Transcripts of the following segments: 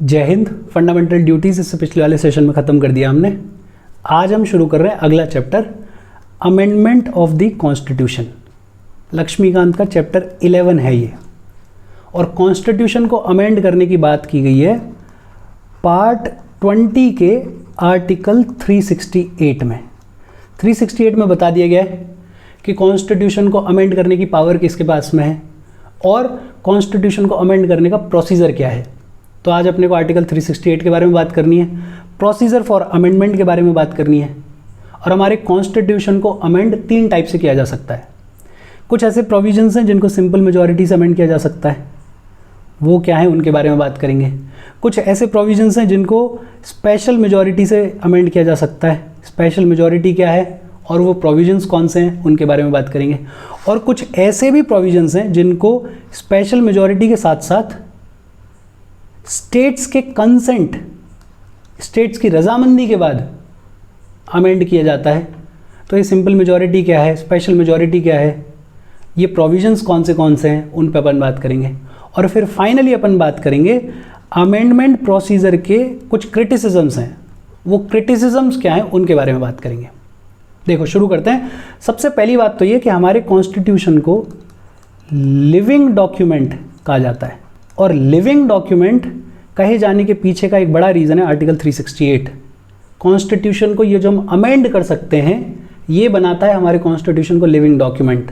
जय Hind. Fundamental duties इससे पिछले वाले सेशन में ख़त्म कर दिया हमने। आज हम शुरू कर रहे हैं अगला chapter, amendment of the constitution. Laxmikanth का चैप्टर 11 है ये, और कॉन्स्टिट्यूशन को अमेंड करने की बात की गई है पार्ट 20 के आर्टिकल 368 में। 368 में बता दिया गया है कि कॉन्स्टिट्यूशन को अमेंड करने की पावर किसके पास में है और कॉन्स्टिट्यूशन को अमेंड करने का प्रोसीजर क्या है। तो आज अपने को आर्टिकल 368 के बारे में बात करनी है, प्रोसीजर फॉर अमेंडमेंट के बारे में बात करनी है, और हमारे कॉन्स्टिट्यूशन को अमेंड 3 टाइप से किया जा सकता है। कुछ ऐसे प्रोविजंस हैं जिनको सिंपल मेजॉरिटी से अमेंड किया जा सकता है, वो क्या है उनके बारे में बात करेंगे। कुछ ऐसे प्रोविजंस हैं जिनको स्पेशल मेजॉरिटी से अमेंड किया जा सकता है, स्पेशल मेजॉरिटी क्या है और वो प्रोविजंस कौन से हैं उनके बारे में बात करेंगे। और कुछ ऐसे भी प्रोविजंस हैं जिनको स्पेशल मेजॉरिटी के साथ साथ स्टेट्स के कंसेंट, स्टेट्स की रजामंदी के बाद अमेंड किया जाता है। तो ये सिंपल मेजॉरिटी क्या है, स्पेशल मेजॉरिटी क्या है, ये प्रोविजंस कौन से हैं उन पर अपन बात करेंगे। और फिर फाइनली अपन बात करेंगे अमेंडमेंट प्रोसीजर के कुछ क्रिटिसिजम्स हैं, वो क्रिटिसिजम्स क्या हैं उनके बारे में बात करेंगे। देखो शुरू करते हैं। सबसे पहली बात तो ये कि हमारे कॉन्स्टिट्यूशन को लिविंग डॉक्यूमेंट कहा जाता है, और लिविंग डॉक्यूमेंट कहे जाने के पीछे का एक बड़ा रीज़न है आर्टिकल 368। कॉन्स्टिट्यूशन को ये जो हम अमेंड कर सकते हैं ये बनाता है हमारे कॉन्स्टिट्यूशन को लिविंग डॉक्यूमेंट।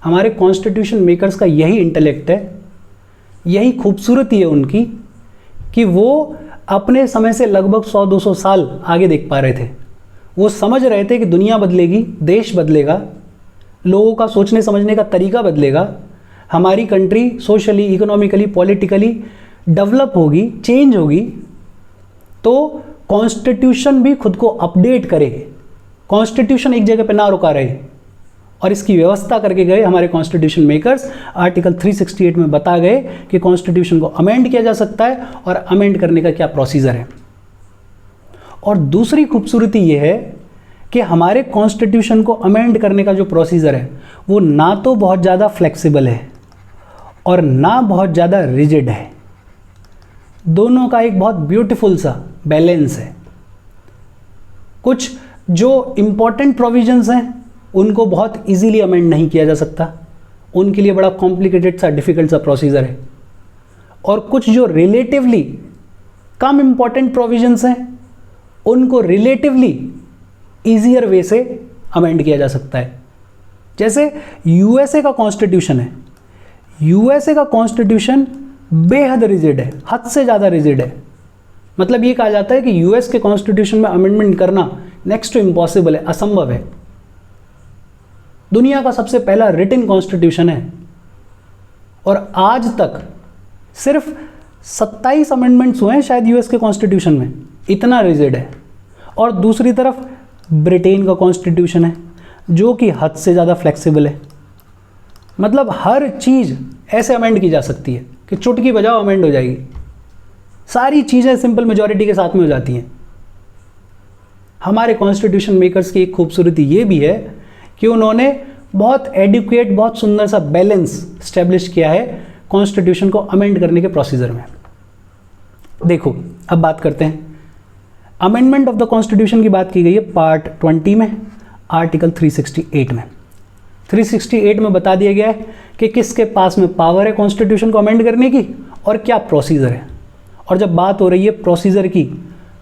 हमारे कॉन्स्टिट्यूशन मेकर्स का यही इंटेलेक्ट है, यही खूबसूरती है उनकी कि वो अपने समय से लगभग 100-200 साल आगे देख पा रहे थे। वो समझ रहे थे कि दुनिया बदलेगी, देश बदलेगा, लोगों का सोचने समझने का तरीका बदलेगा, हमारी country socially, economically, politically develop होगी, चेंज होगी। तो कॉन्स्टिट्यूशन भी खुद को अपडेट करे। कॉन्स्टिट्यूशन एक जगह पे ना रुका रहे, और इसकी व्यवस्था करके गए हमारे कॉन्स्टिट्यूशन मेकर्स। आर्टिकल 368 में बता गए कि कॉन्स्टिट्यूशन को अमेंड किया जा सकता है और अमेंड करने का क्या प्रोसीजर है। और दूसरी खूबसूरती ये है कि हमारे कॉन्स्टिट्यूशन को अमेंड करने का जो प्रोसीजर है वो ना तो बहुत ज़्यादा फ्लेक्सिबल है और ना बहुत ज़्यादा रिजिड है। दोनों का एक बहुत ब्यूटीफुल सा बैलेंस है। कुछ जो इम्पॉर्टेंट प्रोविजंस हैं उनको बहुत इजीली अमेंड नहीं किया जा सकता, उनके लिए बड़ा कॉम्प्लिकेटेड सा, डिफ़िकल्ट सा प्रोसीजर है। और कुछ जो रिलेटिवली कम इम्पॉर्टेंट प्रोविजंस हैं उनको रिलेटिवली ईजियर वे से अमेंड किया जा सकता है। जैसे यूएसए का कॉन्स्टिट्यूशन है, यूएसए का कॉन्स्टिट्यूशन बेहद रिजिड है, हद से ज़्यादा रिजिड है। मतलब ये कहा जाता है कि यूएस के कॉन्स्टिट्यूशन में अमेंडमेंट करना नेक्स्ट टू इम्पॉसिबल है, असंभव है। दुनिया का सबसे पहला रिटन कॉन्स्टिट्यूशन है, और आज तक सिर्फ 27 अमेंडमेंट्स हुए हैं शायद यूएस के कॉन्स्टिट्यूशन में, इतना रिजिड है। और दूसरी तरफ ब्रिटेन का कॉन्स्टिट्यूशन है जो कि हद से ज़्यादा फ्लेक्सिबल है। मतलब हर चीज़ ऐसे अमेंड की जा सकती है कि चुटकी बजाओ अमेंड हो जाएगी। सारी चीज़ें सिंपल मेजॉरिटी के साथ में हो जाती हैं। हमारे कॉन्स्टिट्यूशन मेकर्स की एक खूबसूरती ये भी है कि उन्होंने बहुत एडुकेट, बहुत सुंदर सा बैलेंस स्टैब्लिश किया है कॉन्स्टिट्यूशन को अमेंड करने के प्रोसीजर में। देखो अब बात करते हैं अमेंडमेंट ऑफ द कॉन्स्टिट्यूशन की बात की गई है पार्ट 20 में, आर्टिकल 368 में। 368 में बता दिया गया है कि किसके पास में पावर है कॉन्स्टिट्यूशन को अमेंड करने की और क्या प्रोसीजर है। और जब बात हो रही है प्रोसीजर की,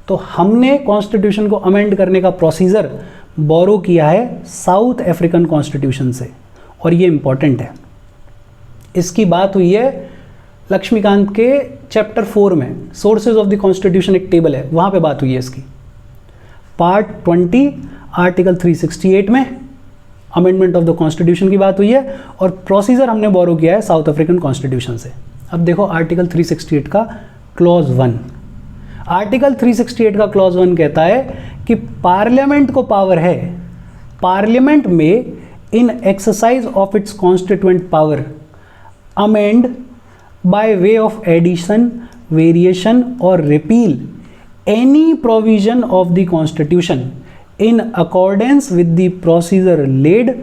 तो हमने कॉन्स्टिट्यूशन को अमेंड करने का प्रोसीजर बोरो किया है साउथ अफ्रीकन कॉन्स्टिट्यूशन से, और ये इंपॉर्टेंट है। इसकी बात हुई है लक्ष्मीकांत के चैप्टर 4 में, सोर्सेज ऑफ द कॉन्स्टिट्यूशन एक टेबल है, वहाँ पे बात हुई है इसकी। पार्ट 20 आर्टिकल 368 में अमेंडमेंट ऑफ द कॉन्स्टिट्यूशन की बात हुई है, और प्रोसीजर हमने बोरो किया है साउथ अफ्रीकन कॉन्स्टिट्यूशन से। अब देखो आर्टिकल 368 का क्लॉज 1। आर्टिकल 368 का क्लॉज 1 कहता है कि पार्लियामेंट को पावर है, पार्लियामेंट में in exercise of its constituent power amend by way of addition, variation or repeal any provision of the constitution in accordance with the procedure laid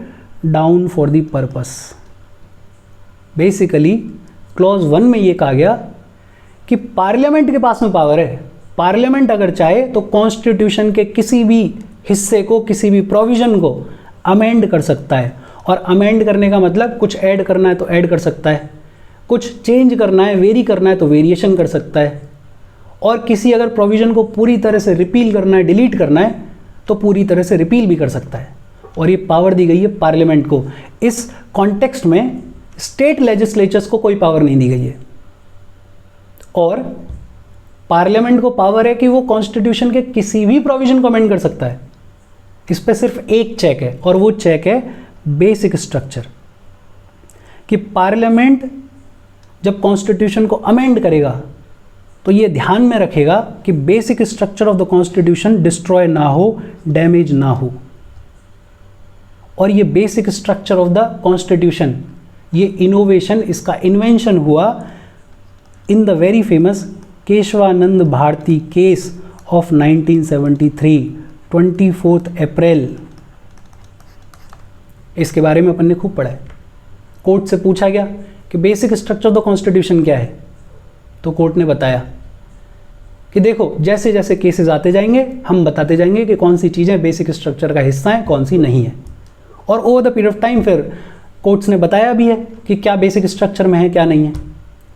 down for the purpose. Basically clause 1 में ये कहा गया कि parliament के पास में power है। Parliament अगर चाहे तो कॉन्स्टिट्यूशन के किसी भी हिस्से को, किसी भी प्रोविजन को अमेंड कर सकता है। और अमेंड करने का मतलब कुछ ऐड करना है तो ऐड कर सकता है, कुछ चेंज करना है, वेरी करना है तो वेरिएशन कर सकता है, और किसी अगर प्रोविजन को पूरी तरह से रिपील करना है, डिलीट करना है तो पूरी तरह से रिपील भी कर सकता है। और ये पावर दी गई है पार्लियामेंट को। इस कॉन्टेक्स्ट में स्टेट लेजिस्लेचर्स को कोई पावर नहीं दी गई है। और पार्लियामेंट को पावर है कि वो कॉन्स्टिट्यूशन के किसी भी प्रोविजन को अमेंड कर सकता है। इस पर सिर्फ एक चेक है और वो चेक है बेसिक स्ट्रक्चर, कि पार्लियामेंट जब कॉन्स्टिट्यूशन को अमेंड करेगा तो ये ध्यान में रखेगा कि basic structure of the constitution destroy ना हो, डैमेज ना हो। और ये basic structure of the constitution, ये इनोवेशन, इसका इन्वेंशन हुआ in the very famous Kesavananda Bharati case of 1973, 24 April. इसके बारे में अपन ने खूब पढ़ा है। कोर्ट से पूछा गया कि basic structure of the constitution क्या है, तो कोर्ट ने बताया कि देखो जैसे जैसे केसेस आते जाएंगे हम बताते जाएंगे कि कौन सी चीज़ें बेसिक स्ट्रक्चर का हिस्सा हैं, कौन सी नहीं है। और over the period of time फिर कोर्ट्स ने बताया भी है कि क्या बेसिक स्ट्रक्चर में है, क्या नहीं है।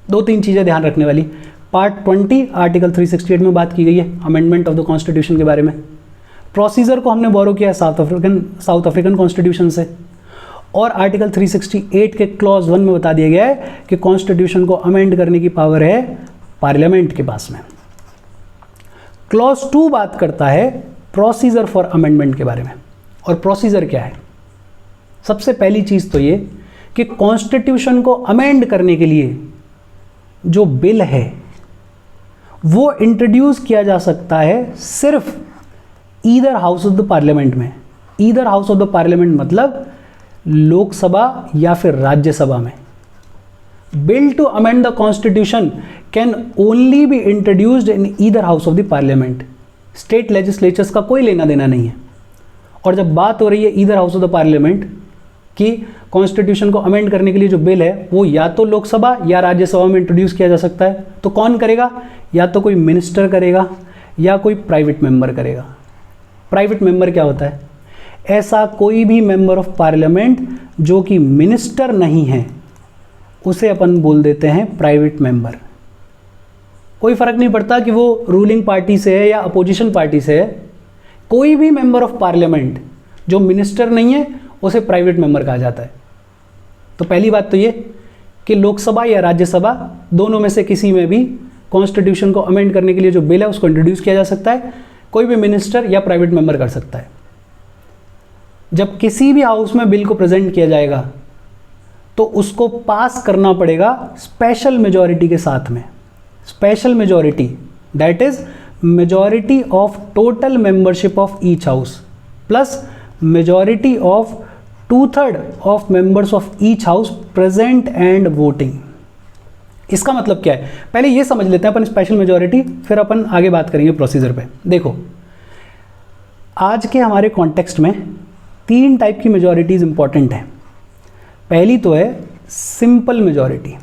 2-3 चीज़ें ध्यान रखने वाली। पार्ट 20 आर्टिकल 368 में बात की गई है अमेंडमेंट ऑफ द कॉन्स्टिट्यूशन के बारे में। प्रोसीजर को हमने बोरो किया साउथ अफ्रीकन कॉन्स्टिट्यूशन से। और आर्टिकल 368 के क्लॉज 1 में बता दिया गया है कि कॉन्स्टिट्यूशन को अमेंड करने की पावर है पार्लियामेंट के पास में। क्लॉज 2 बात करता है प्रोसीजर फॉर अमेंडमेंट के बारे में। और प्रोसीजर क्या है? सबसे पहली चीज़ तो ये कि कॉन्स्टिट्यूशन को अमेंड करने के लिए जो बिल है वो इंट्रोड्यूस किया जा सकता है सिर्फ either house of the parliament में। Either house of the parliament मतलब लोकसभा या फिर राज्यसभा में। Bill to amend the constitution can only be introduced in either house of the parliament. State legislatures का कोई लेना देना नहीं है। और जब बात हो रही है either house of the parliament कि कॉन्स्टिट्यूशन को अमेंड करने के लिए जो बिल है वो या तो लोकसभा या राज्यसभा में इंट्रोड्यूस किया जा सकता है, तो कौन करेगा? या तो कोई मिनिस्टर करेगा या कोई प्राइवेट मेंबर करेगा। प्राइवेट मेंबर क्या होता है? ऐसा कोई भी मेंबर ऑफ पार्लियामेंट जो कि मिनिस्टर नहीं है उसे अपन बोल देते हैं प्राइवेट मेंबर। कोई फर्क नहीं पड़ता कि वो रूलिंग पार्टी से है या अपोजिशन पार्टी से है। कोई भी मेंबर ऑफ पार्लियामेंट जो मिनिस्टर नहीं है उसे प्राइवेट मेंबर कहा जाता है। तो पहली बात तो ये कि लोकसभा या राज्यसभा दोनों में से किसी में भी कॉन्स्टिट्यूशन को अमेंड करने के लिए जो बिल है उसको इंट्रोड्यूस किया जा सकता है। कोई भी मिनिस्टर या प्राइवेट मेंबर कर सकता है। जब किसी भी हाउस में बिल को प्रेजेंट किया जाएगा तो उसको पास करना पड़ेगा स्पेशल मेजॉरिटी के साथ में। Special majority that is majority of total membership of each house plus majority of 2/3 of members of each house present and voting. इसका मतलब क्या है? पहले ये समझ लेते हैं अपन स्पेशल मेजॉरिटी, फिर अपन आगे बात करेंगे प्रोसीजर पे। देखो आज के हमारे कॉन्टेक्स्ट में 3 टाइप की मेजॉरिटीज इंपॉर्टेंट है। पहली तो है सिंपल मेजॉरिटी।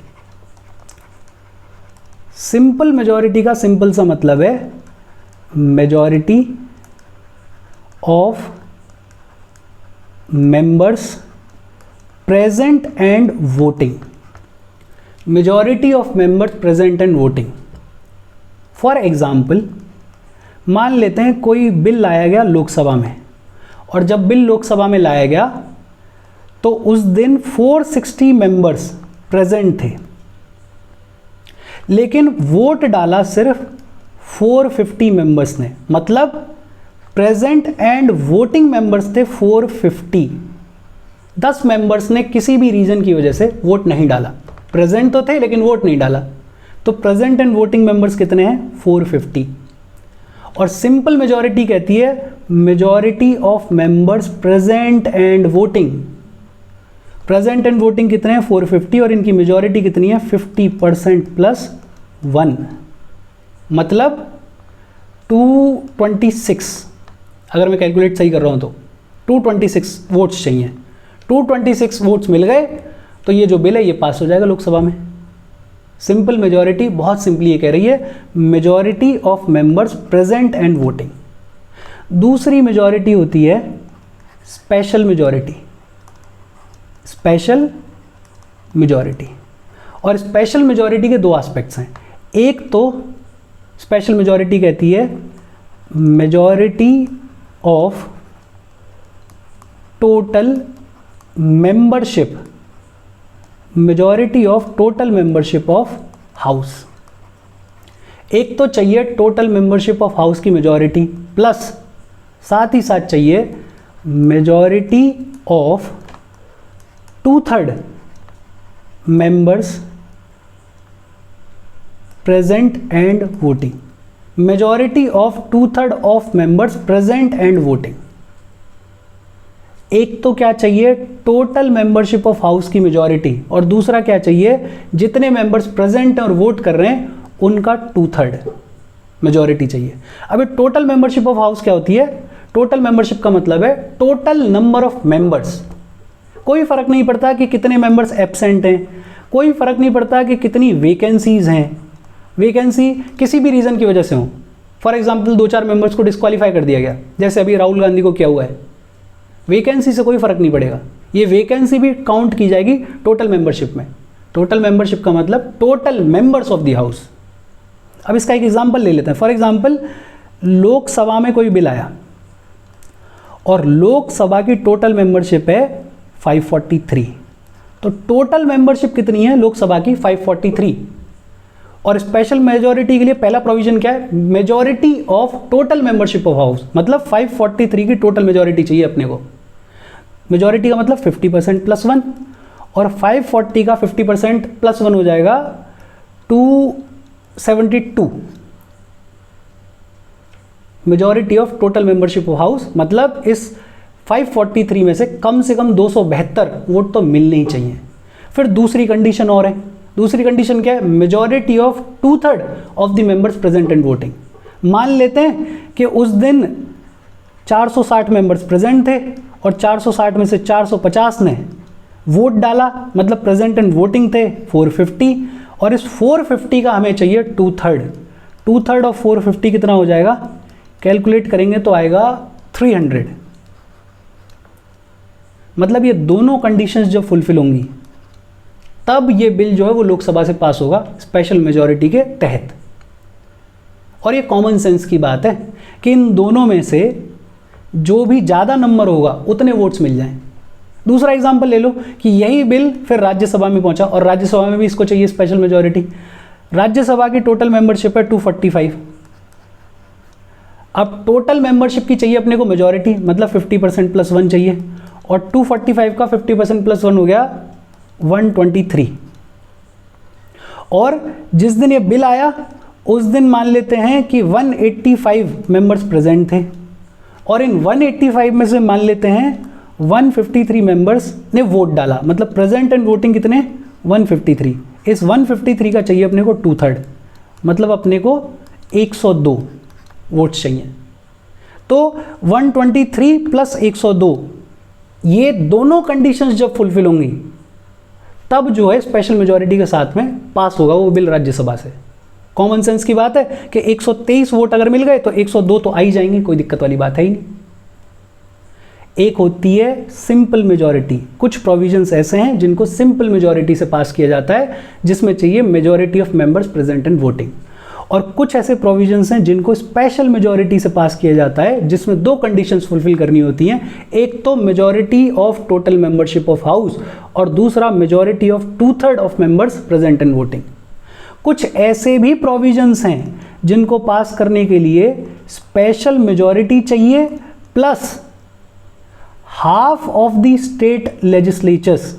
सिंपल मेजॉरिटी का सिंपल सा मतलब है majority of members present and voting. Majority of members present and voting. For example मान लेते हैं कोई बिल लाया गया लोकसभा में, और जब बिल लोकसभा में लाया गया तो उस दिन 460 मेंबर्स प्रेजेंट थे, लेकिन वोट डाला सिर्फ 450 मेंबर्स ने। मतलब प्रेजेंट एंड वोटिंग मेंबर्स थे 450। 10 मेंबर्स ने किसी भी रीजन की वजह से वोट नहीं डाला। प्रेजेंट तो थे लेकिन वोट नहीं डाला। तो प्रेजेंट एंड वोटिंग मेंबर्स कितने हैं? 450। और सिंपल मेजॉरिटी कहती है majority of members present and voting. Present and voting कितने हैं? 450। और इनकी मेजॉरिटी कितनी है? 50% + 1 मतलब 226। अगर मैं कैलकुलेट सही कर रहा हूं तो 226 वोट्स चाहिए। 226 वोट्स मिल गए तो ये जो बिल है ये पास हो जाएगा लोकसभा में। सिंपल मेजॉरिटी बहुत सिंपली ये कह रही है majority of members present and voting. दूसरी मेजॉरिटी होती है स्पेशल मेजॉरिटी। स्पेशल मेजॉरिटी, और स्पेशल मेजॉरिटी के दो एस्पेक्ट्स हैं। एक तो स्पेशल मेजॉरिटी कहती है majority of total membership, majority of total membership of house. एक तो चाहिए टोटल मेंबरशिप ऑफ हाउस की मेजॉरिटी, प्लस साथ ही साथ चाहिए majority of 2/3 members present and voting. Majority of 2/3 of members present and voting. एक तो क्या चाहिए टोटल मेंबरशिप ऑफ हाउस की मेजॉरिटी, और दूसरा क्या चाहिए जितने मेंबर्स प्रेजेंट और वोट कर रहे हैं उनका 2/3 मेजॉरिटी चाहिए। अब टोटल मेंबरशिप ऑफ हाउस क्या होती है? टोटल मेंबरशिप का मतलब है टोटल नंबर ऑफ मेंबर्स। कोई फर्क नहीं पड़ता कि कितने मेंबर्स एब्सेंट हैं, कोई फर्क नहीं पड़ता कि कितनी वैकेंसीज हैं, वैकेंसी किसी भी रीज़न की वजह से हो। फॉर एग्जाम्पल 2-4 मेंबर्स को डिस्क्वालीफाई कर दिया गया, जैसे अभी राहुल गांधी को किया हुआ है, वैकेंसी से कोई फर्क नहीं पड़ेगा, ये वैकेंसी भी काउंट की जाएगी टोटल मेंबरशिप में। टोटल मेंबरशिप का मतलब total members of the house. अब इसका एक एग्जांपल ले लेते हैं। फॉर एग्जांपल लोकसभा में कोई बिल आया और लोकसभा की टोटल मेंबरशिप है 543, तो टोटल मेंबरशिप कितनी है लोकसभा की? 543। और स्पेशल मेजॉरिटी के लिए पहला प्रोविजन क्या है? Majority of total membership of house, मतलब 543 की टोटल मेजॉरिटी चाहिए अपने को। मेजॉरिटी का मतलब 50% + 1, और 540 का 50% + 1 हो जाएगा 272। Majority of total membership of house मतलब इस 543 में से कम 272 वोट तो मिलने ही चाहिए। फिर दूसरी कंडीशन और है। दूसरी कंडीशन क्या है? Majority of 2/3 of the members present and voting. मान लेते हैं कि उस दिन 460 मेंबर्स प्रेजेंट थे और 460 में से 450 ने वोट डाला, मतलब प्रेजेंट एंड वोटिंग थे 450, और इस 450 का हमें चाहिए 2/3। 2/3 ऑफ 450 कितना हो जाएगा? कैलकुलेट करेंगे तो आएगा 300। मतलब ये दोनों कंडीशंस जब फुलफिल होंगी तब ये बिल जो है वो लोकसभा से पास होगा स्पेशल मेजॉरिटी के तहत। और ये कॉमन सेंस की बात है कि इन दोनों में से जो भी ज़्यादा नंबर होगा उतने वोट्स मिल जाएं। दूसरा एग्जांपल ले लो कि यही बिल फिर राज्यसभा में पहुंचा और राज्यसभा में भी इसको चाहिए स्पेशल मेजॉरिटी। राज्यसभा की टोटल मेंबरशिप है 245। अब टोटल मेंबरशिप की चाहिए अपने को मेजॉरिटी, मतलब 50% + 1 चाहिए, और 245 का 50% + 1 हो गया 123। और जिस दिन ये बिल आया उस दिन मान लेते हैं कि 185 मेंबर्स प्रेजेंट थे, और इन 185 में से मान लेते हैं 153 मेंबर्स ने वोट डाला, मतलब प्रेजेंट एंड वोटिंग कितने? 153। इस 153 का चाहिए अपने को 2/3, मतलब अपने को 102 वोट्स चाहिए। तो 123 + 102, ये दोनों कंडीशंस जब फुलफिल होंगी तब जो है स्पेशल मेजॉरिटी के साथ में पास होगा वो बिल राज्यसभा से। कॉमन सेंस की बात है कि 123 वोट अगर मिल गए तो 102 तो आ ही जाएंगे, कोई दिक्कत वाली बात है ही नहीं। एक होती है सिंपल मेजॉरिटी। कुछ प्रोविजंस ऐसे हैं जिनको सिंपल मेजॉरिटी से पास किया जाता है, जिसमें चाहिए majority of members present and voting. और कुछ ऐसे प्रोविजंस हैं जिनको स्पेशल मेजॉरिटी से पास किया जाता है, जिसमें 2 कंडीशंस फुलफिल करनी होती हैं। एक तो majority of total membership of house, और दूसरा majority of 2/3 of members present and voting. कुछ ऐसे भी प्रोविजंस हैं जिनको पास करने के लिए स्पेशल मेजॉरिटी चाहिए plus half of the state legislatures,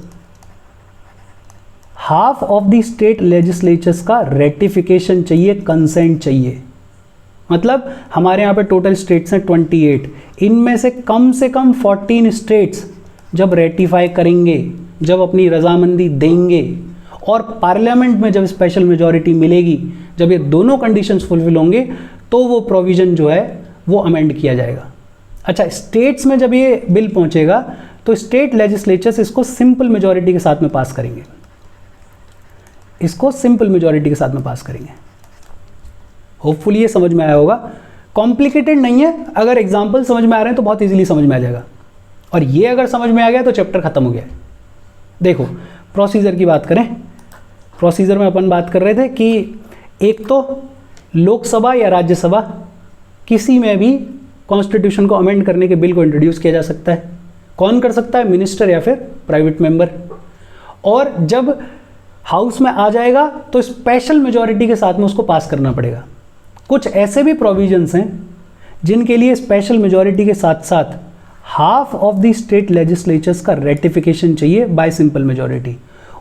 half of the state legislatures का रेटिफिकेशन चाहिए, कंसेंट चाहिए। मतलब हमारे यहाँ पे टोटल स्टेट्स हैं 28, इनमें से कम 14 स्टेट्स जब रेटिफाई करेंगे, जब अपनी रजामंदी देंगे, और पार्लियामेंट में जब स्पेशल मेजॉरिटी मिलेगी, जब ये दोनों कंडीशंस फुलफिल होंगे तो वो प्रोविज़न जो है वो अमेंड किया जाएगा। अच्छा, स्टेट्स में जब ये बिल पहुँचेगा तो स्टेट लेजिस्लेचर्स इसको सिंपल मेजॉरिटी के साथ में पास करेंगे। इसको सिंपल मेजॉरिटी के साथ में पास करेंगे। होपफुली ये समझ में आया होगा, कॉम्प्लिकेटेड नहीं है, अगर एग्जाम्पल समझ में आ रहे हैं तो बहुत इजीली समझ में आ जाएगा, और ये अगर समझ में आ गया तो चैप्टर खत्म हो गया है। देखो प्रोसीजर की बात करें, प्रोसीजर में अपन बात कर रहे थे कि एक तो लोकसभा या राज्यसभा किसी में भी कॉन्स्टिट्यूशन को अमेंड करने के बिल को इंट्रोड्यूस किया जा सकता है। कौन कर सकता है? मिनिस्टर या फिर प्राइवेट मेंबर। और जब हाउस में आ जाएगा तो स्पेशल मेजॉरिटी के साथ में उसको पास करना पड़ेगा। कुछ ऐसे भी प्रोविजंस हैं जिनके लिए स्पेशल मेजॉरिटी के साथ साथ half of the state legislatures का रेटिफिकेशन चाहिए बाय सिंपल मेजॉरिटी,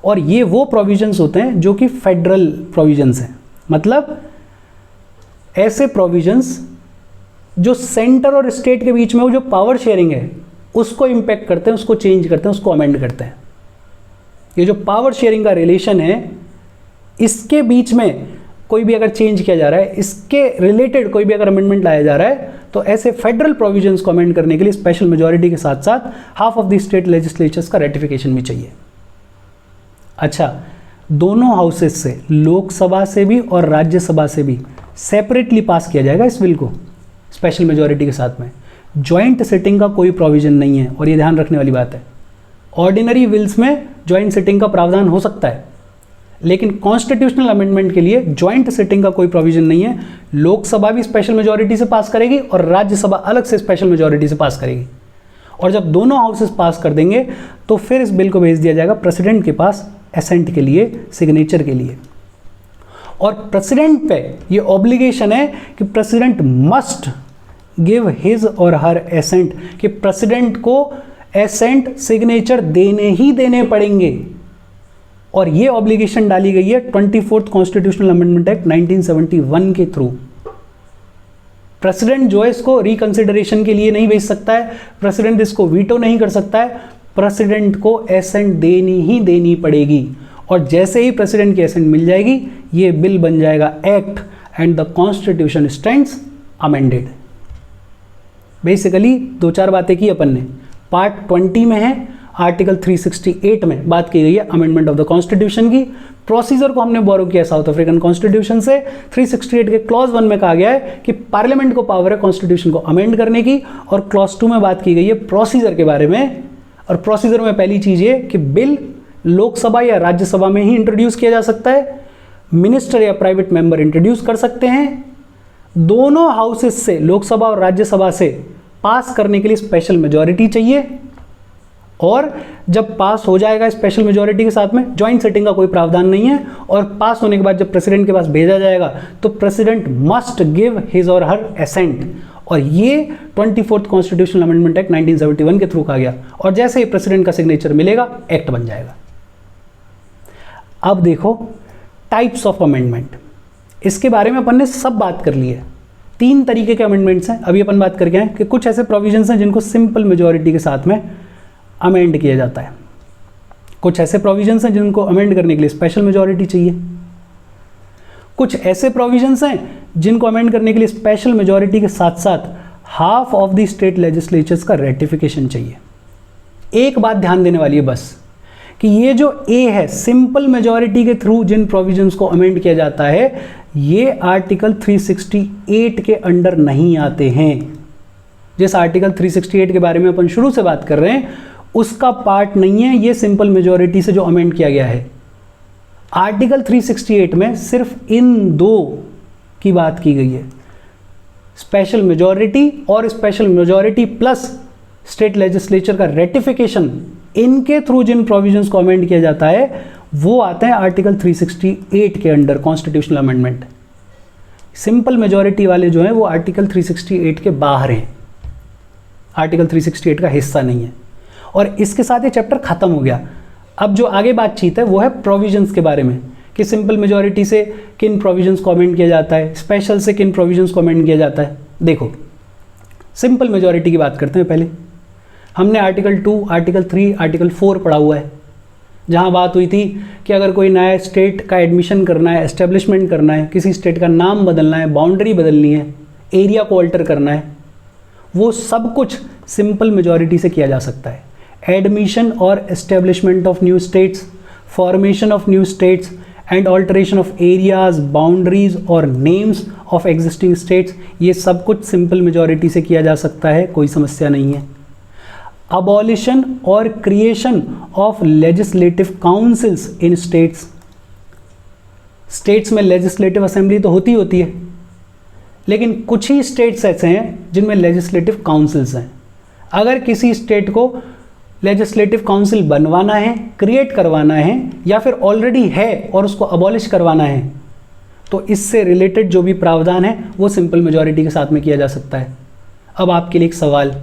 और ये वो प्रोविजंस होते हैं जो कि फेडरल प्रोविजंस हैं, मतलब ऐसे प्रोविजंस जो सेंटर और स्टेट के बीच में वो जो पावर शेयरिंग है उसको इम्पैक्ट करते हैं, उसको चेंज करते हैं, उसको अमेंड करते हैं। ये जो पावर शेयरिंग का रिलेशन है, इसके बीच में कोई भी अगर चेंज किया जा रहा है, इसके रिलेटेड कोई भी अगर अमेंडमेंट लाया जा रहा है, तो ऐसे फेडरल प्रोविजंस को अमेंड करने के लिए स्पेशल मेजॉरिटी के साथ साथ half of the state legislatures का रेटिफिकेशन भी चाहिए। अच्छा, दोनों हाउसेस से, लोकसभा से भी और राज्यसभा से भी सेपरेटली पास किया जाएगा इस बिल को स्पेशल मेजॉरिटी के साथ में। ज्वाइंट सिटिंग का कोई प्रोविजन नहीं है, और ये ध्यान रखने वाली बात है। ऑर्डिनरी बिल्स में ज्वाइंट सिटिंग का प्रावधान हो सकता है, लेकिन कॉन्स्टिट्यूशनल अमेंडमेंट के लिए ज्वाइंट सिटिंग का कोई प्रोविजन नहीं है। लोकसभा भी स्पेशल मेजॉरिटी से पास करेगी और राज्यसभा अलग से स्पेशल मेजॉरिटी से पास करेगी, और जब दोनों हाउसेस पास कर देंगे तो फिर इस बिल को भेज दिया जाएगा प्रेसिडेंट के पास एसेंट के लिए, सिग्नेचर के लिए। और प्रेसिडेंट पे ये ऑब्लिगेशन है कि प्रेसिडेंट मस्ट गिव हिज और हर एसेंट, कि प्रेसिडेंट को एसेंट, सिग्नेचर देने ही देने पड़ेंगे। और ये ऑब्लिगेशन डाली गई है 24th कॉन्स्टिट्यूशनल अमेंडमेंट एक्ट 1971 के थ्रू। प्रेसिडेंट जो है इसको रिकंसिडरेशन के लिए नहीं भेज सकता है, प्रेसिडेंट इसको वीटो नहीं कर सकता है, प्रेसिडेंट को एसेंट देनी ही देनी पड़ेगी। और जैसे ही प्रेसिडेंट की एसेंट मिल जाएगी, ये बिल बन जाएगा act and the constitution stands amended. Basically दो चार बातें की अपन ने। पार्ट 20 में है, आर्टिकल 368 में बात की गई है अमेंडमेंट ऑफ द कॉन्स्टिट्यूशन की। प्रोसीजर को हमने बोरो किया साउथ अफ्रीकन कॉन्स्टिट्यूशन से। 368 के क्लॉज 1 में कहा गया है कि पार्लियामेंट को पावर है कॉन्स्टिट्यूशन को अमेंड करने की, और क्लॉज 2 में बात की गई है प्रोसीजर के बारे में। और प्रोसीजर में पहली चीज ये कि बिल लोकसभा या राज्यसभा में ही इंट्रोड्यूस किया जा सकता है, मिनिस्टर या प्राइवेट मेंबर इंट्रोड्यूस कर सकते हैं, दोनों हाउसेस से, लोकसभा और राज्यसभा से पास करने के लिए स्पेशल मेजॉरिटी चाहिए, और जब पास हो जाएगा स्पेशल मेजॉरिटी के साथ में, ज्वाइंट सिटिंग का कोई प्रावधान नहीं है, और पास होने के बाद जब प्रेसिडेंट के पास भेजा जाएगा तो प्रेसिडेंट मस्ट गिव हिज और हर एसेंट। और ये 24th कॉन्स्टिट्यूशनल अमेंडमेंट एक्ट 1971 के थ्रू कहा गया, और जैसे ही प्रेसिडेंट का सिग्नेचर मिलेगा एक्ट बन जाएगा। अब देखो टाइप्स ऑफ अमेंडमेंट, इसके बारे में अपन ने सब बात कर ली है। 3 तरीके के अमेंडमेंट्स हैं, अभी अपन बात करके आए कि कुछ ऐसे प्रोविजंस हैं जिनको सिंपल मेजॉरिटी के साथ में अमेंड किया जाता है, कुछ ऐसे प्रोविजंस हैं जिनको अमेंड करने के लिए स्पेशल मेजॉरिटी चाहिए, कुछ ऐसे प्रोविजंस हैं जिनको अमेंड करने के लिए स्पेशल मेजॉरिटी के साथ साथ half of the state legislatures का रेटिफिकेशन चाहिए। एक बात ध्यान देने वाली है बस, कि ये जो ए है, सिंपल मेजॉरिटी के थ्रू जिन प्रोविजंस को अमेंड किया जाता है, ये आर्टिकल 368 के अंडर नहीं आते हैं। जिस आर्टिकल 368 के बारे में अपन शुरू से बात कर रहे हैं उसका पार्ट नहीं है ये सिंपल मेजॉरिटी से जो अमेंड किया गया है। आर्टिकल 368 में सिर्फ इन 2 की बात की गई है, स्पेशल मेजॉरिटी और special majority plus state legislature का रेटिफिकेशन, इनके थ्रू जिन प्रोविजंस को अमेंड किया जाता है वो आते हैं आर्टिकल 368 के under constitutional amendment. Simple majority वाले जो हैं वो आर्टिकल 368 के बाहर हैं, आर्टिकल 368 का हिस्सा नहीं है। और इसके साथ ये चैप्टर खत्म हो गया। अब जो आगे बातचीत है वो है प्रोविजंस के बारे में, कि सिंपल मेजॉरिटी से किन प्रोविजंस को अमेंड किया जाता है, स्पेशल से किन प्रोविजंस को अमेंड किया जाता है। देखो सिंपल मेजॉरिटी की बात करते हैं। पहले हमने आर्टिकल 2, आर्टिकल 3, आर्टिकल 4 पढ़ा हुआ है, जहाँ बात हुई थी कि अगर कोई नया स्टेट का एडमिशन करना है, एस्टेब्लिशमेंट करना है, किसी स्टेट का नाम बदलना है, बाउंड्री बदलनी है, एरिया को अल्टर करना है, वो सब कुछ सिंपल मेजॉरिटी से किया जा सकता है। एडमिशन और establishment of new states, formation of new states, and alteration of areas, boundaries और नेम्स ऑफ एग्जिस्टिंग स्टेट्स, ये सब कुछ सिंपल मेजॉरिटी से किया जा सकता है, कोई समस्या नहीं है। अबॉलिशन और creation of legislative councils in states, states में लेजिस्लेटिव असेंबली तो होती है, लेकिन कुछ ही स्टेट्स ऐसे हैं जिनमें लेजिस्लेटिव काउंसिल्स हैं। अगर किसी स्टेट को लेजिस्लेटिव काउंसिल बनवाना है, क्रिएट करवाना है, या फिर ऑलरेडी है और उसको अबॉलिश करवाना है, तो इससे रिलेटेड जो भी प्रावधान है वो सिंपल मेजॉरिटी के साथ में किया जा सकता है। अब आपके लिए एक सवाल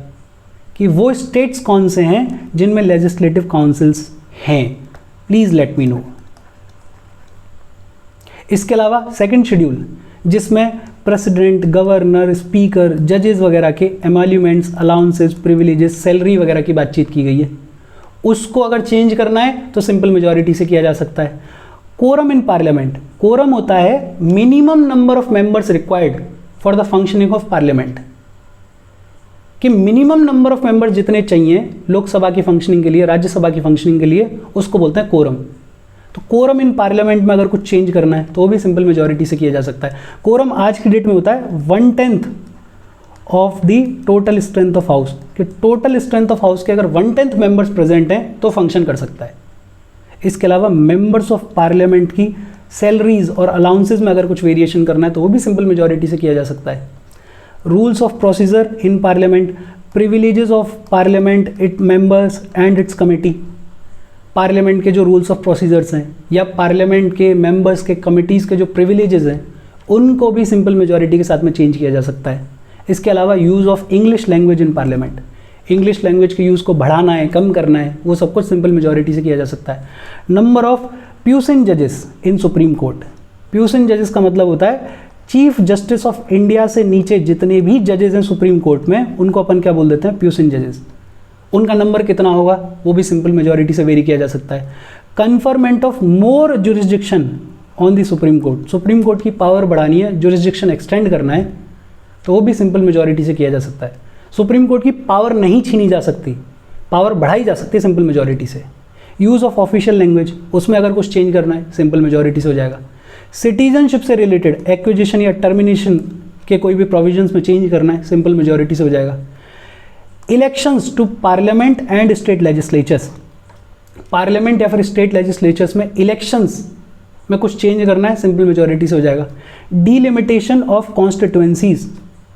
कि वो स्टेट्स कौन से हैं जिनमें लेजिस्लेटिव काउंसिल्स हैं, प्लीज़ लेट मी नो। इसके अलावा सेकंड शेड्यूल जिसमें प्रेसिडेंट, गवर्नर, स्पीकर, जजेस वगैरह के एमॉल्यूमेंट्स, अलाउंसेस, प्रिविलेजेस, सैलरी वगैरह की बातचीत की गई है, उसको अगर चेंज करना है तो सिंपल मेजॉरिटी से किया जा सकता है। कोरम इन पार्लियामेंट, कोरम होता है minimum number of members required for the functioning of parliament, कि मिनिमम नंबर ऑफ मेंबर्स जितने चाहिए लोकसभा की फंक्शनिंग के लिए, राज्यसभा की फंक्शनिंग के लिए, उसको बोलते हैं कोरम। तो कोरम इन पार्लियामेंट में अगर कुछ चेंज करना है तो वो भी सिंपल मेजॉरिटी से किया जा सकता है। कोरम आज की डेट में होता है 1/10 of the total strength of house, कि टोटल स्ट्रेंथ ऑफ हाउस के अगर 1/10 मेंबर्स प्रेजेंट हैं तो फंक्शन कर सकता है। इसके अलावा मेंबर्स ऑफ पार्लियामेंट की सैलरीज और अलाउंसेज में अगर कुछ वेरिएशन करना है तो वो भी सिंपल मेजॉरिटी से किया जा सकता है। Rules of procedure in parliament, privileges of parliament, it members and it's committee, parliament के जो रूल्स ऑफ प्रोसीजर्स हैं या पार्लियामेंट के मेंबर्स के कमिटीज़ के जो प्रिविलेजेस हैं उनको भी सिंपल मेजॉरिटी के साथ में चेंज किया जा सकता है। इसके अलावा use of English language in parliament, English language के यूज़ को बढ़ाना है, कम करना है, वो सब कुछ सिंपल मेजॉरिटी से किया जा सकता है। नंबर ऑफ प्यूसिन जजेस इन सुप्रीम कोर्ट, प्यूसिन जजेस का मतलब होता है चीफ जस्टिस ऑफ इंडिया से नीचे जितने भी जजेस हैं सुप्रीम कोर्ट में उनको अपन क्या बोल देते हैं, प्यूसिन जजेस। उनका नंबर कितना होगा वो भी सिंपल मेजॉरिटी से वेरी किया जा सकता है। Conferment of more jurisdiction on the supreme court, supreme court की पावर बढ़ानी है, जुरिस्डिक्शन एक्सटेंड करना है, तो वो भी सिंपल मेजॉरिटी से किया जा सकता है। सुप्रीम कोर्ट की पावर नहीं छीनी जा सकती, पावर बढ़ाई जा सकती है सिंपल मेजॉरिटी से। यूज़ ऑफ ऑफिशियल लैंग्वेज, उसमें अगर कुछ चेंज करना है सिंपल मेजॉरिटी से हो जाएगा। सिटीजनशिप से रिलेटेड एक्विजिशन या टर्मिनेशन के कोई भी प्रोविजंस में चेंज करना है सिंपल मेजॉरिटी से हो जाएगा। Elections to parliament and state legislatures, parliament या फिर स्टेट लेजिस्लेचर्स में इलेक्शंस में कुछ चेंज करना है सिंपल मेजॉरिटी से हो जाएगा। डीलिमिटेशन ऑफ कॉन्स्टिट्यूएंसीज,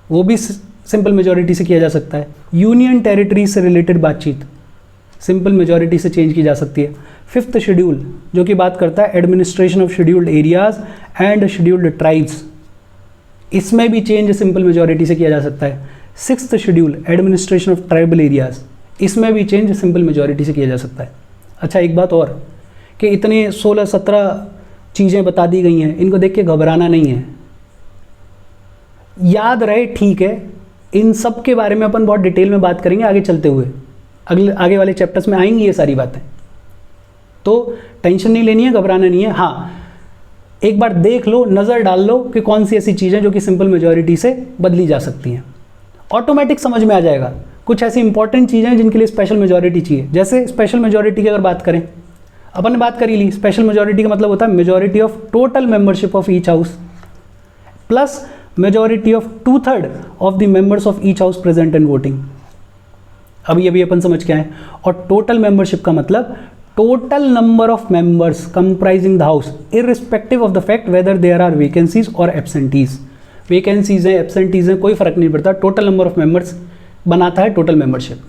वो भी सिंपल मेजॉरिटी से किया जा सकता है। यूनियन टेरिटरीज से रिलेटेड बातचीत सिंपल मेजॉरिटी से चेंज की जा सकती है। फिफ्थ शेड्यूल जो कि बात करता है administration of scheduled areas and scheduled tribes, इसमें भी चेंज सिंपल मेजॉरिटी से किया जा सकता है। Sixth schedule administration of tribal areas, इसमें भी चेंज सिंपल मेजॉरिटी से किया जा सकता है। अच्छा एक बात और कि इतने 16-17 चीज़ें बता दी गई हैं, इनको देख के घबराना नहीं है, याद रहे ठीक है। इन सब के बारे में अपन बहुत डिटेल में बात करेंगे आगे चलते हुए, आगे वाले चैप्टर्स में आएंगी ये सारी बातें, तो टेंशन नहीं लेनी है, घबराना नहीं है। हाँ एक बार देख लो, नज़र डाल लो कि कौन सी ऐसी चीज़ें जो कि सिंपल मेजॉरिटी से बदली जा सकती हैं, ऑटोमेटिक समझ में आ जाएगा। कुछ ऐसी इंपॉर्टेंट चीज़ें हैं जिनके लिए स्पेशल मेजॉरिटी चाहिए, जैसे स्पेशल मेजॉरिटी की अगर बात करें, अपन ने बात करी ली, स्पेशल मेजॉरिटी का मतलब होता है majority of total membership of each house plus majority of 2/3 of the members of each house present and voting. अभी अपन समझ के आए। और टोटल मेंबरशिप का मतलब total number of members comprising the house irrespective of the fact whether there are vacancies और absentees. Vacancies हैं, absentees हैं, कोई फर्क नहीं पड़ता, टोटल नंबर ऑफ मेंबर्स बनाता है टोटल मेंबरशिप।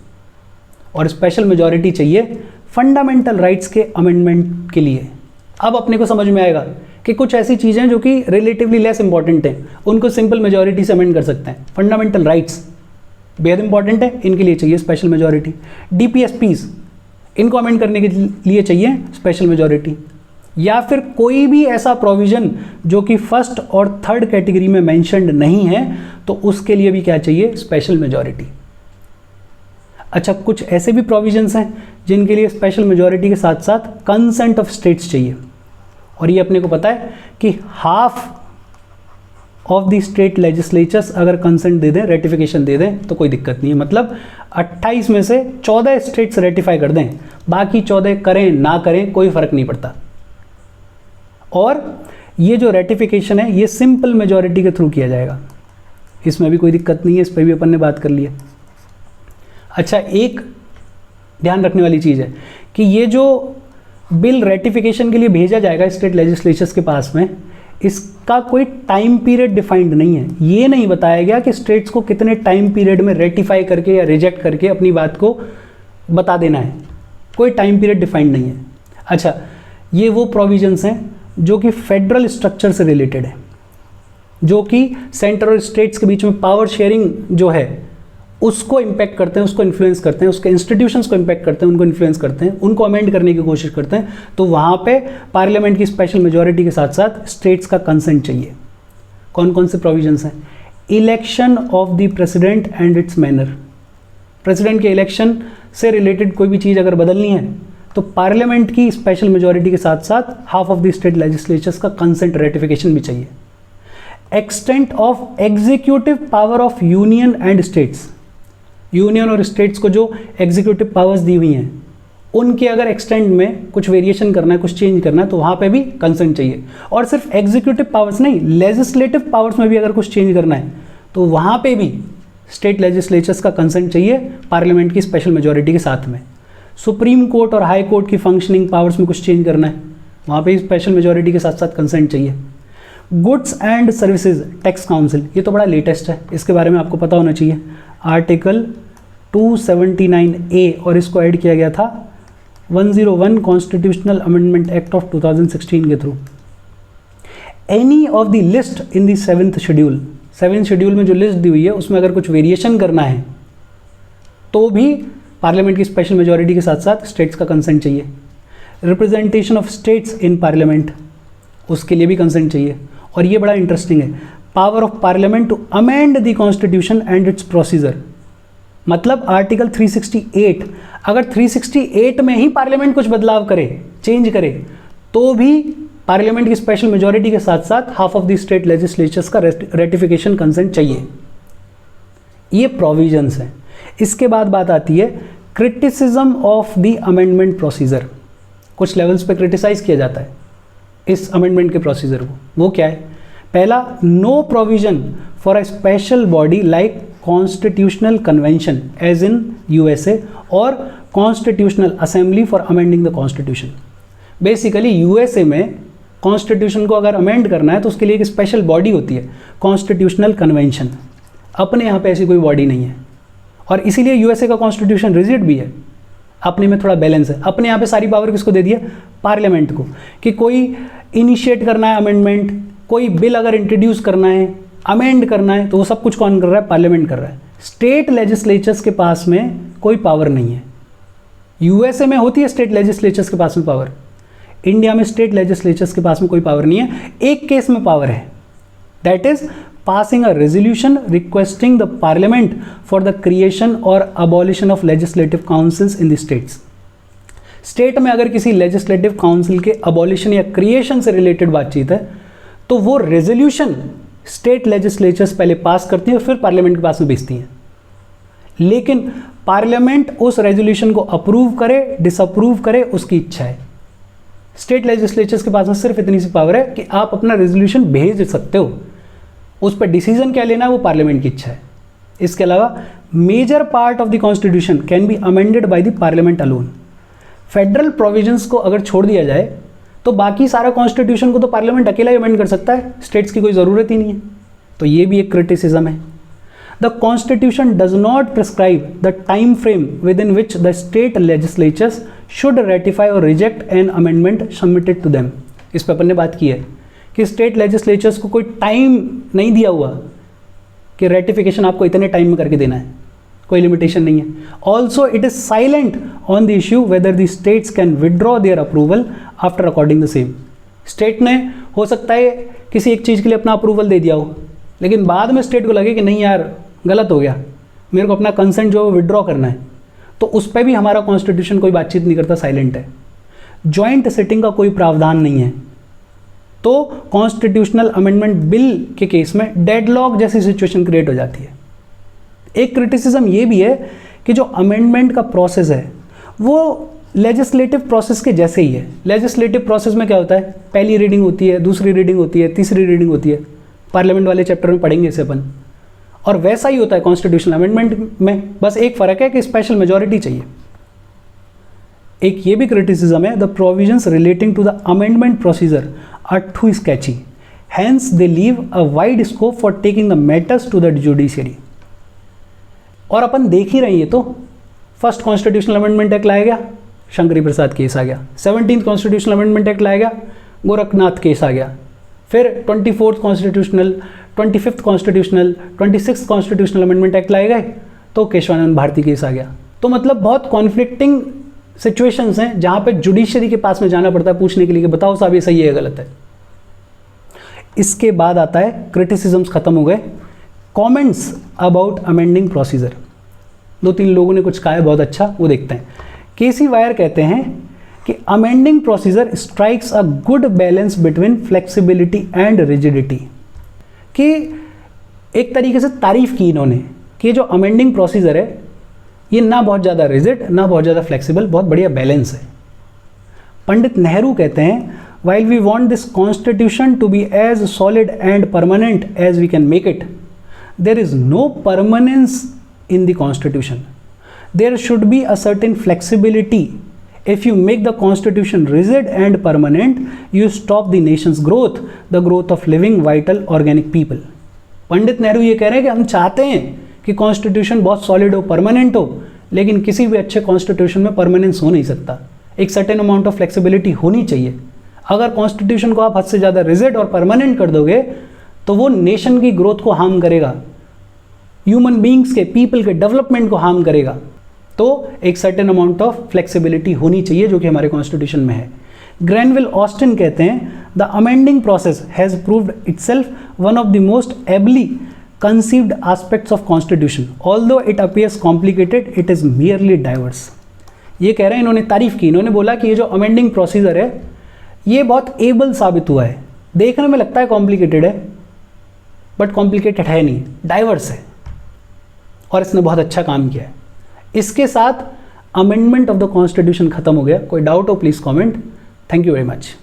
और स्पेशल मेजॉरिटी चाहिए फंडामेंटल राइट्स के अमेंडमेंट के लिए। अब अपने को समझ में आएगा कि कुछ ऐसी चीज़ें जो कि रिलेटिवली लेस इंपॉर्टेंट हैं उनको सिंपल मेजॉरिटी से अमेंड कर सकते हैं। फंडामेंटल राइट्स बेहद इंपॉर्टेंट है, इनके लिए चाहिए स्पेशल मेजॉरिटी। डीपीएसपीज, इनको अमेंड करने के लिए चाहिए स्पेशल मेजॉरिटी। या फिर कोई भी ऐसा प्रोविज़न जो कि फर्स्ट और थर्ड कैटेगरी में मेंशन्ड नहीं है तो उसके लिए भी क्या चाहिए, स्पेशल मेजॉरिटी। अच्छा कुछ ऐसे भी प्रोविजंस हैं जिनके लिए स्पेशल मेजॉरिटी के साथ साथ कंसेंट ऑफ स्टेट्स चाहिए, और ये अपने को पता है कि half of the state legislatures अगर कंसेंट दे दें, रेटिफिकेशन दे दें तो कोई दिक्कत नहीं है। मतलब 28 में से 14 स्टेट्स रेटिफाई कर दें, बाकी 14 करें ना करें कोई फर्क नहीं पड़ता। और ये जो रेटिफिकेशन है ये सिंपल मेजॉरिटी के थ्रू किया जाएगा, इसमें भी कोई दिक्कत नहीं है, इस पर भी अपन ने बात कर ली है। अच्छा, एक ध्यान रखने वाली चीज़ है कि ये जो बिल रेटिफिकेशन के लिए भेजा जाएगा स्टेट लेजिस्लेचर्स के पास में, इसका कोई टाइम पीरियड डिफाइंड नहीं है। ये नहीं बताया गया कि स्टेट्स को कितने टाइम पीरियड में रेटिफाई करके या रिजेक्ट करके अपनी बात को बता देना है, कोई टाइम पीरियड डिफाइंड नहीं है। अच्छा, ये वो प्रोविजंस हैं जो कि फेडरल स्ट्रक्चर से रिलेटेड है, जो कि सेंटर और स्टेट्स के बीच में पावर शेयरिंग जो है उसको इम्पैक्ट करते हैं, उसको इन्फ्लुएंस करते हैं, उसके इंस्टीट्यूशंस को इम्पैक्ट करते हैं, उनको इन्फ्लुएंस करते हैं, उनको अमेंड करने की कोशिश करते हैं। तो वहाँ पे पार्लियामेंट की स्पेशल मेजॉरिटी के साथ साथ स्टेट्स का कंसेंट चाहिए। कौन कौन से प्रोविजंस हैं? Election of the president and it's manner. President के इलेक्शन से रिलेटेड कोई भी चीज़ अगर बदलनी है तो पार्लियामेंट की स्पेशल मेजॉरिटी के साथ साथ half of the state legislatures का कंसेंट रेटिफिकेशन भी चाहिए। Extent of executive power of union and states. Union और स्टेट्स को जो एग्जीक्यूटिव पावर्स दी हुई हैं उनके अगर एक्सटेंट में कुछ वेरिएशन करना है, कुछ चेंज करना है, तो वहाँ पे भी कंसेंट चाहिए। और सिर्फ एग्जीक्यूटिव पावर्स नहीं, लेजिस्लेटिव पावर्स में भी अगर कुछ चेंज करना है तो वहाँ पे भी स्टेट लेजिस्लेचर्स का कंसेंट चाहिए पार्लियामेंट की स्पेशल मेजॉरिटी के साथ में। सुप्रीम कोर्ट और हाई कोर्ट की फंक्शनिंग पावर्स में कुछ चेंज करना है, वहाँ पे स्पेशल मेजॉरिटी के साथ साथ कंसेंट चाहिए। Goods and services tax council, ये तो बड़ा लेटेस्ट है, इसके बारे में आपको पता होना चाहिए। आर्टिकल 279A और इसको ऐड किया गया था 101 कॉन्स्टिट्यूशनल अमेंडमेंट एक्ट ऑफ 2016 के through. Any of the list in the 7th schedule, 7th schedule में जो लिस्ट दी हुई है उसमें अगर कुछ वेरिएशन करना है तो भी पार्लियामेंट की स्पेशल मेजॉरिटी के साथ साथ स्टेट्स का कंसेंट चाहिए। Representation of states in parliament, उसके लिए भी कंसेंट चाहिए। और ये बड़ा इंटरेस्टिंग है, power of parliament to amend the constitution and its procedure. मतलब आर्टिकल 368, अगर 368 में ही पार्लियामेंट कुछ बदलाव करे, चेंज करे, तो भी पार्लियामेंट की स्पेशल मेजॉरिटी के साथ साथ half of the state legislatures का रेटिफिकेशन कंसेंट चाहिए। ये प्रोविजंस हैं। इसके बाद बात आती है criticism of the amendment procedure. कुछ लेवल्स पे क्रिटिसाइज किया जाता है इस अमेंडमेंट के प्रोसीजर को। वो क्या है? पहला, no provision for a special body like constitutional convention as in USA or constitutional assembly for amending the constitution. Basically USA में कॉन्स्टिट्यूशन को अगर अमेंड करना है तो उसके लिए एक स्पेशल बॉडी होती है, कॉन्स्टिट्यूशनल कन्वेंशन। अपने यहाँ पे ऐसी कोई बॉडी नहीं है और इसीलिए यूएसए का कॉन्स्टिट्यूशन रिजिड भी है, अपने में थोड़ा बैलेंस है। अपने यहाँ पे सारी पावर किसको दे दिया? पार्लियामेंट को, कि कोई इनिशिएट करना है अमेंडमेंट, कोई बिल अगर इंट्रोड्यूस करना है, अमेंड करना है, तो वो सब कुछ कौन कर रहा है? पार्लियामेंट कर रहा है। स्टेट लेजिस्लेचर्स के पास में कोई पावर नहीं है। यूएसए में होती है स्टेट लेजिस्लेचर्स के पास में पावर, इंडिया में स्टेट लेजिस्लेचर्स के पास में कोई पावर नहीं है। एक केस में पावर है, that is passing a resolution requesting the parliament for the creation or abolition of legislative councils in the states. State में अगर किसी लेजिस्लेटिव काउंसिल के अबॉलिशन या क्रिएशन से रिलेटेड बातचीत है तो वो रेजोल्यूशन स्टेट लेजिस्लेचर्स पहले पास करती है, फिर पार्लियामेंट के पास में भेजती हैं। लेकिन पार्लियामेंट उस रेजोल्यूशन को अप्रूव करे, डिसअप्रूव करे, उसकी इच्छा है। स्टेट लेजिस्लेचर्स के पास में सिर्फ इतनी सी पावर है कि आप अपना रेजोल्यूशन भेज सकते हो, उस पर डिसीजन क्या लेना है वो पार्लियामेंट की इच्छा है। इसके अलावा major part of the constitution can be amended by the parliament alone. Federal provisions को अगर छोड़ दिया जाए तो बाकी सारा कॉन्स्टिट्यूशन को तो पार्लियामेंट अकेला ही अमेंड कर सकता है, स्टेट्स की कोई ज़रूरत ही नहीं है। तो ये भी एक क्रिटिसिज्म है। The constitution does not prescribe the time frame within which the state legislatures should ratify or reject an amendment submitted to them. इस पर अपन ने बात की है कि स्टेट लेजिस्लेचर्स को कोई टाइम नहीं दिया हुआ कि रेटिफिकेशन आपको इतने टाइम में करके देना है, कोई लिमिटेशन नहीं है। Also it is silent on the issue whether the states can withdraw their approval after according the same. State ने हो सकता है किसी एक चीज़ के लिए अपना अप्रूवल दे दिया हो, लेकिन बाद में स्टेट को लगे कि नहीं यार गलत हो गया, मेरे को अपना कंसेंट जो विड्रॉ करना है, तो उस पर भी हमारा कॉन्स्टिट्यूशन कोई बातचीत नहीं करता, साइलेंट है। जॉइंट सिटिंग का कोई प्रावधान नहीं है। तो कॉन्स्टिट्यूशनल अमेंडमेंट बिल के केस में डेडलॉक जैसी सिचुएशन क्रिएट हो जाती है। एक क्रिटिसिज्म ये भी है कि जो अमेंडमेंट का प्रोसेस है वो लेजिस्लेटिव प्रोसेस के जैसे ही है। लेजिस्लेटिव प्रोसेस में क्या होता है, पहली रीडिंग होती है, दूसरी रीडिंग होती है, तीसरी रीडिंग होती है, पार्लियामेंट वाले चैप्टर में पढ़ेंगे इसे अपन। और वैसा ही होता है कॉन्स्टिट्यूशनल अमेंडमेंट में, बस एक फ़र्क है कि स्पेशल मेजॉरिटी चाहिए। एक ये भी क्रिटिसिज्म है, the provisions relating to the amendment procedure are too sketchy, hence they leave a wide scope for taking the matters to the judiciary. और अपन देख ही रहे हैं, तो फर्स्ट कॉन्स्टिट्यूशनल अमेंडमेंट एक्ट लाया गया, शंकरी प्रसाद केस आ गया। 17th कॉन्स्टिट्यूशनल अमेंडमेंट एक्ट लाया गया, गोरखनाथ केस आ गया। फिर 24th constitutional, 25th constitutional, 26th constitutional amendment act लाए गए, तो केशवानंद भारती केस आ गया। तो मतलब बहुत कॉन्फ्लिक्टिंग सिचुएशंस हैं जहाँ पे जुडिशरी के पास में जाना पड़ता है पूछने के लिए कि बताओ साहब ये सही है गलत है। इसके बाद आता है क्रिटिसिज्म्स खत्म हो गए, कमेंट्स अबाउट अमेंडिंग प्रोसीजर। 2-3 लोगों ने कुछ कहा है बहुत अच्छा, वो देखते हैं। केसी वायर कहते हैं कि amending procedure strikes a good balance between flexibility and rigidity. कि एक तरीके से तारीफ की इन्होंने कि जो अमेंडिंग प्रोसीजर है ये ना बहुत ज़्यादा रिजिड ना बहुत ज़्यादा फ्लेक्सिबल, बहुत बढ़िया बैलेंस है। पंडित नेहरू कहते हैं, while we want this constitution to be as solid and permanent as we can make it, there is no permanence in the constitution. There should be a certain flexibility. If you make the constitution rigid and permanent, you stop the nation's growth, the growth of living, vital, organic people. Pandit Nehru ये कह रहे हैं कि हम चाहते हैं कि constitution बहुत सॉलिड हो, परमानेंट हो, लेकिन किसी भी अच्छे कॉन्स्टिट्यूशन में परमानेंस हो नहीं सकता। एक सर्टेन अमाउंट ऑफ फ्लेक्सिबिलिटी होनी चाहिए। अगर कॉन्स्टिट्यूशन को आप हद से ज़्यादा रिजिड और परमानेंट कर दोगे तो वो नेशन की ग्रोथ को हार्म करेगा, ह्यूमन बींग्स के, पीपल के डेवलपमेंट को हार्म करेगा। तो एक सर्टेन अमाउंट ऑफ फ्लेक्सिबिलिटी होनी चाहिए जो कि हमारे कॉन्स्टिट्यूशन में है। ग्रैनविल ऑस्टिन कहते हैं, the amending process has proved itself one of the most ably conceived aspects of constitution, although it appears complicated, it is merely diverse. ये कह रहे हैं, इन्होंने तारीफ की, इन्होंने बोला कि ये जो अमेंडिंग प्रोसीजर है ये बहुत एबल साबित हुआ है। देखने में लगता है कॉम्प्लिकेटेड है, बट कॉम्प्लिकेटेड है नहीं, डाइवर्स है, और इसने बहुत अच्छा काम किया है। इसके साथ अमेंडमेंट ऑफ द कॉन्स्टिट्यूशन खत्म हो गया। कोई डाउट हो please comment. Thank you very much.